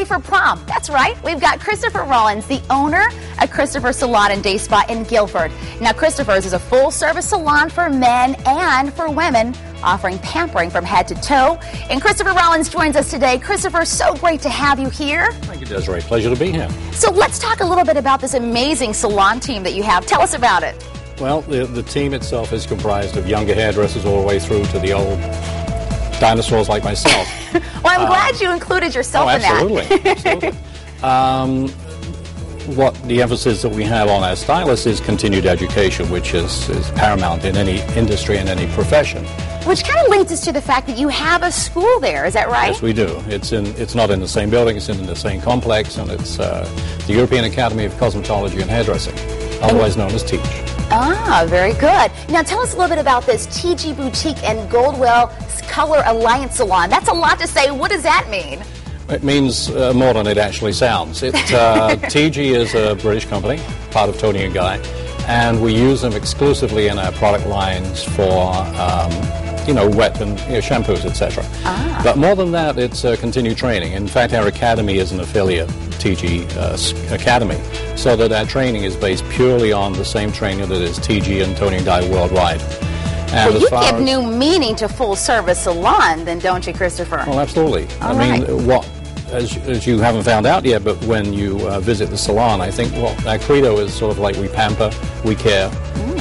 For prom. That's right. We've got Christopher Rollins, the owner of Christophers Salon Day Spa in Guilford. Now, Christophers is a full-service salon for men and for women, offering pampering from head to toe. And Christopher Rollins joins us today. Christopher, so great to have you here. Thank you, Desiree. Pleasure to be here. So let's talk a little bit about this amazing salon team that you have. Tell us about it. Well, the team itself is comprised of younger hairdressers all the way through to the old dinosaurs like myself. Well, I'm glad you included yourself in that. Absolutely. What the emphasis that we have on our stylists is continued education, which is paramount in any industry and any profession. Which kind of leads us to the fact that you have a school there, is that right? Yes, we do. It's not in the same building, it's in the same complex, and it's the European Academy of Cosmetology and Hairdressing, otherwise known as TEACH. Ah, very good. Now tell us a little bit about this TG Boutique and Goldwell Color Alliance Salon. That's a lot to say. What does that mean? It means more than it actually sounds. TG is a British company, part of Tony and Guy, and we use them exclusively in our product lines for wet and shampoos, etc. Ah. But more than that, it's continued training. In fact, our academy is an affiliate, TG Academy, so that our training is based purely on the same training that is TG and Tony and Guy worldwide. And well, you give new meaning to full-service salon, then, don't you, Christopher? Well, absolutely. All right. As you haven't found out yet, but when you visit the salon, I think our credo is sort of like we pamper, we care,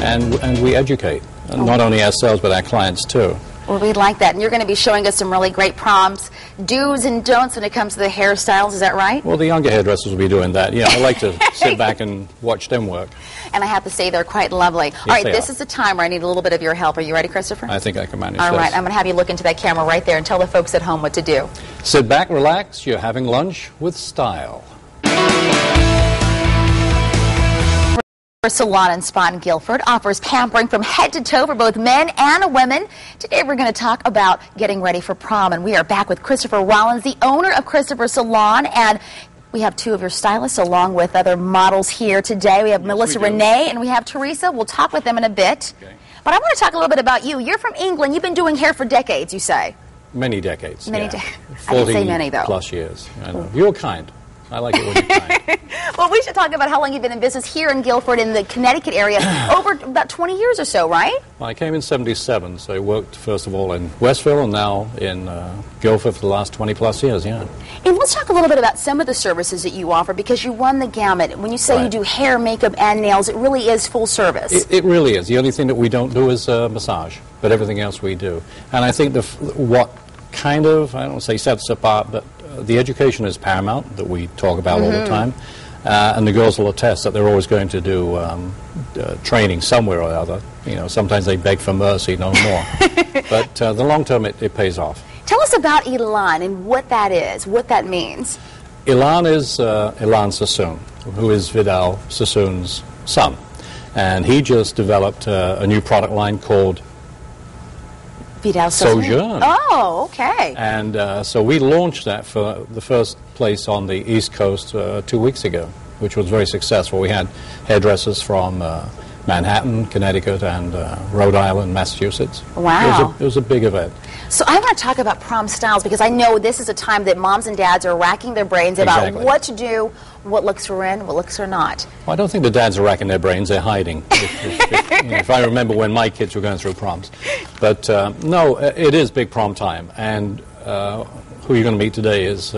and we educate. And not only ourselves, but our clients, too. Well, we like that. And you're going to be showing us some really great proms, do's and don'ts when it comes to the hairstyles. Is that right? Well, the younger hairdressers will be doing that. Yeah, I like to sit back and watch them work. And I have to say, they're quite lovely. Yes, all right, this is the time where I need a little bit of your help. Are you ready, Christopher? I think I can manage All this. right, I'm going to have you look into that camera right there and tell the folks at home what to do. Sit back, relax. You're having lunch with style. Salon and Spa in Guilford offers pampering from head to toe for both men and women. Today we're going to talk about getting ready for prom, and we are back with Christopher Rollins, the owner of Christophers Salon, and we have two of your stylists along with other models here today. We have Melissa Renee and we have Teresa. We'll talk with them in a bit. Okay. But I want to talk a little bit about you. You're from England. You've been doing hair for decades, you say. Many decades. Many decades. I didn't say many, though. 40 plus years. I know. You're kind. I like it when you're kind. Well, we should talk about how long you've been in business here in Guilford in the Connecticut area. Over about 20 years or so, right? Well, I came in '77, so I worked first of all in Westville and now in Guilford for the last 20 plus years, yeah. And let's talk a little bit about some of the services that you offer, because you run the gamut. When you say you do hair, makeup, and nails, it really is full service. It really is. The only thing that we don't do is massage, but everything else we do. And I think what kind of, I don't want to say sets us apart, but the education is paramount that we talk about all the time. And the girls will attest that they're always going to do training somewhere or other. You know, sometimes they beg for mercy, no more. But the long term, it pays off. Tell us about Elan and what that is, what that means. Elan is Elan Sassoon, who is Vidal Sassoon's son. And he just developed a new product line called Vidal Sassoon. Sojourn. Oh, okay. And so we launched that for the first place on the East Coast 2 weeks ago, which was very successful. We had hairdressers from Manhattan, Connecticut, and Rhode Island, Massachusetts. Wow. It was a big event. So I want to talk about prom styles, because I know this is a time that moms and dads are racking their brains about what to do, what looks are in, what looks are not. Well, I don't think the dads are racking their brains, they're hiding, if I remember when my kids were going through proms. But no, it is big prom time, and who you're going to meet today is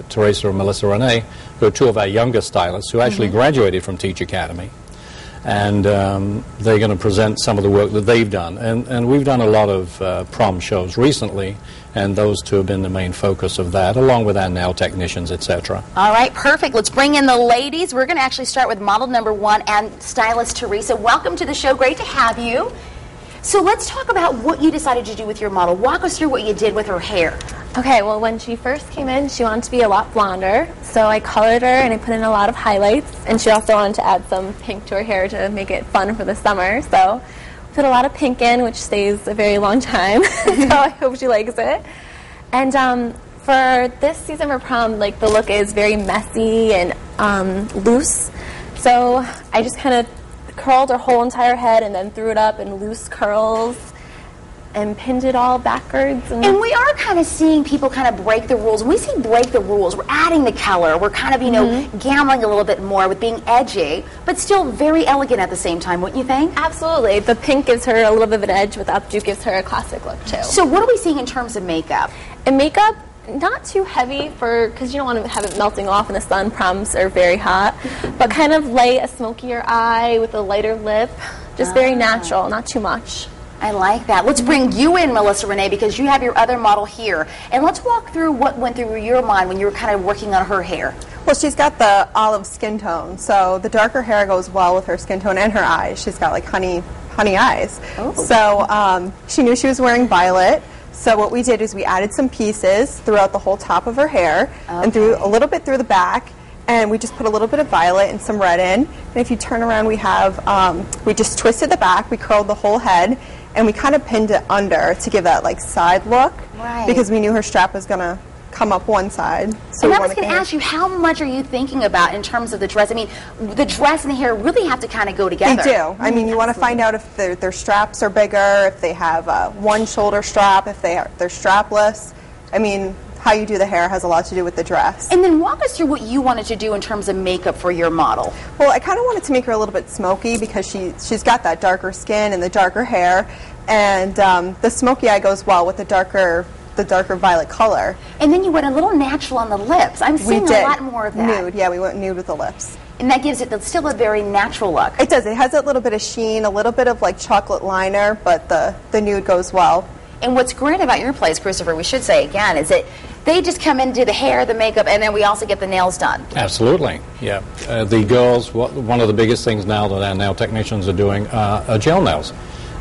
Teresa and Melissa Renee, who are two of our younger stylists who actually graduated from TEACH Academy. And they're going to present some of the work that they've done. And we've done a lot of prom shows recently, and those two have been the main focus of that, along with our nail technicians, etc. All right, perfect. Let's bring in the ladies. We're going to actually start with model number 1 and stylist Teresa. Welcome to the show. Great to have you. So let's talk about what you decided to do with your model. Walk us through what you did with her hair. Okay, well, when she first came in, she wanted to be a lot blonder, so I colored her and I put in a lot of highlights, and she also wanted to add some pink to her hair to make it fun for the summer, so put a lot of pink in, which stays a very long time, so I hope she likes it. And for this season for prom, like, the look is very messy and loose, so I just kind of curled her whole entire head and then threw it up in loose curls. and pinned it all backwards. And we are kind of seeing people kind of break the rules. When we say break the rules, we're adding the color. We're kind of, you know, gambling a little bit more with being edgy, but still very elegant at the same time, wouldn't you think? Absolutely. The pink gives her a little bit of an edge, but the updo gives her a classic look, too. So what are we seeing in terms of makeup? And makeup, not too heavy because you don't want to have it melting off in the sun. Proms are very hot. But kind of light, a smokier eye with a lighter lip. Just very natural, not too much. I like that. Let's bring you in, Melissa Renee, because you have your other model here. And let's walk through what went through your mind when you were kind of working on her hair. Well, she's got the olive skin tone, so the darker hair goes well with her skin tone and her eyes. She's got like honey eyes. Oh. So she knew she was wearing violet. So what we did is we added some pieces throughout the whole top of her hair and through a little bit through the back, and we just put a little bit of violet and some red in. And if you turn around, we have we just twisted the back, we curled the whole head, and we kind of pinned it under to give that like side look, because we knew her strap was gonna come up one side. So and I was going to ask you, how much are you thinking about in terms of the dress? I mean, the dress and the hair really have to kind of go together. They do. I mean, you want to find out if their straps are bigger, if they have one shoulder strap, if they're strapless. I mean, how you do the hair has a lot to do with the dress. And then walk us through what you wanted to do in terms of makeup for your model. Well, I kind of wanted to make her a little bit smoky because she's got that darker skin and the darker hair, and the smoky eye goes well with the darker violet color. And then you went a little natural on the lips. I'm seeing a lot more of that. Nude, yeah, we went nude with the lips. And that gives it still a very natural look. It does. It has that little bit of sheen, a little bit of like chocolate liner, but the nude goes well. And what's great about your place, Christopher, we should say again, is that they just come in, do the hair, the makeup, and then we also get the nails done. Absolutely, yeah. The girls, one of the biggest things now that our nail technicians are doing are gel nails.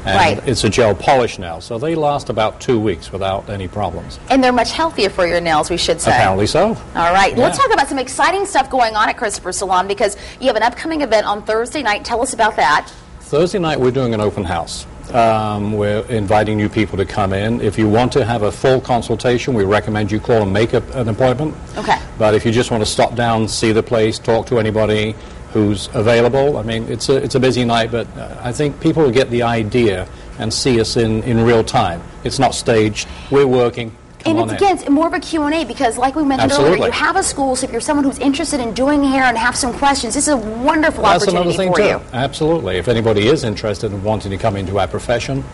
And it's a gel polish nail, so they last about 2 weeks without any problems. And they're much healthier for your nails, we should say. Apparently so. All right, let's talk about some exciting stuff going on at Christophers Salon, because you have an upcoming event on Thursday night. Tell us about that. Thursday night we're doing an open house. We're inviting new people to come in. If you want to have a full consultation, we recommend you call and make an appointment. Okay. But if you just want to stop down, see the place, talk to anybody who's available, I mean, it's a busy night, but I think people will get the idea and see us in real time. It's not staged. We're working. And it's, again, it's more of a Q&A because, like we mentioned earlier, you have a school, so if you're someone who's interested in doing hair and have some questions, this is a wonderful opportunity for you. Absolutely. If anybody is interested in wanting to come into our profession,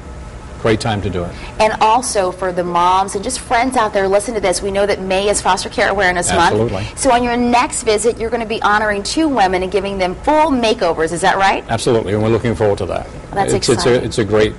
great time to do it. And also for the moms and just friends out there, listen to this. We know that May is Foster Care Awareness Month. So on your next visit, you're going to be honoring 2 women and giving them full makeovers. Is that right? Absolutely, and we're looking forward to that. Well, that's exciting. It's a great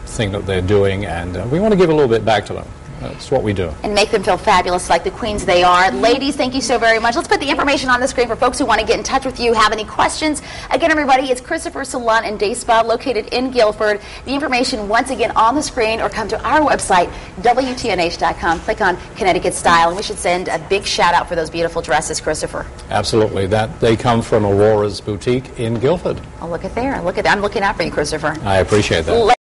thing that they're doing, and we want to give a little bit back to them. That's what we do. And make them feel fabulous like the queens they are. Ladies, thank you so very much. Let's put the information on the screen for folks who want to get in touch with you, have any questions. Again, everybody, it's Christophers Salon and Day Spa located in Guilford. The information once again on the screen, or come to our website, WTNH.com. Click on Connecticut Style, and we should send a big shout out for those beautiful dresses, Christopher. Absolutely. They come from Aurora's Boutique in Guilford. Oh, look at there. Look at that. I'm looking out for you, Christopher. I appreciate that.